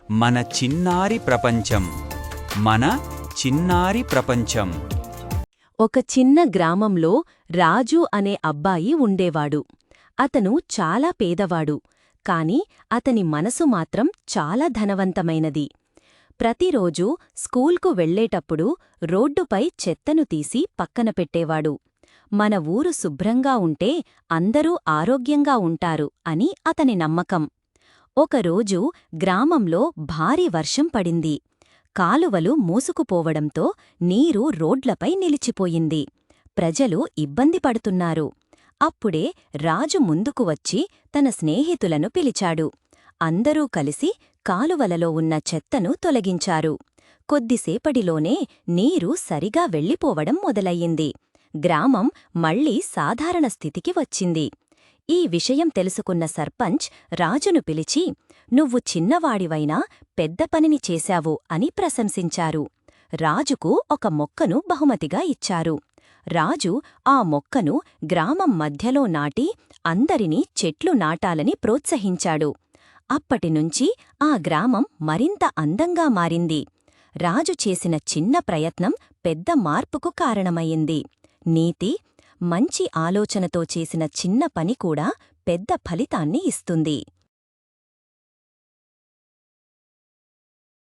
మన చిన్నారి ప్రపంచం. మన చిన్నారి ప్రపంచం. ఒక చిన్న గ్రామంలో రాజు అనే అబ్బాయి ఉండేవాడు. అతను చాలా పేదవాడు, కాని అతని మనసు మాత్రం చాలా ధనవంతమైనది. ప్రతిరోజూ స్కూల్కు వెళ్లేటప్పుడు రోడ్డుపై చెత్తను తీసి పక్కన పెట్టేవాడు. మన ఊరు శుభ్రంగా ఉంటే అందరూ ఆరోగ్యంగా ఉంటారు అని అతని నమ్మకం. ఒకరోజు గ్రామంలో భారీ వర్షం పడింది. కాలువలు మూసుకుపోవడంతో నీరు రోడ్లపై నిలిచిపోయింది. ప్రజలు ఇబ్బంది పడుతున్నారు. అప్పుడే రాజు ముందుకు వచ్చి తన స్నేహితులను పిలిచాడు. అందరూ కలిసి కాలువలలో ఉన్న చెత్తను తొలగించారు. కొద్దిసేపటిలోనే నీరు సరిగా వెళ్ళిపోవడం మొదలయ్యింది. గ్రామం మళ్లీ సాధారణ స్థితికి వచ్చింది. ఈ విషయం తెలుసుకున్న సర్పంచ్ రాజును పిలిచి, "నువ్వు చిన్నవాడివైనా పెద్ద పనిని చేశావు" అని ప్రశంసించారు. రాజుకు ఒక మొక్కను బహుమతిగా ఇచ్చారు. రాజు ఆ మొక్కను గ్రామం మధ్యలో నాటి అందరినీ చెట్లు నాటాలని ప్రోత్సహించాడు. అప్పటినుంచి ఆ గ్రామం మరింత అందంగా మారింది. రాజు చేసిన చిన్న ప్రయత్నం పెద్ద మార్పుకు కారణమయ్యింది. నీతి: మంచి ఆలోచనతో చేసిన చిన్న పని కూడా పెద్ద ఫలితాన్ని ఇస్తుంది.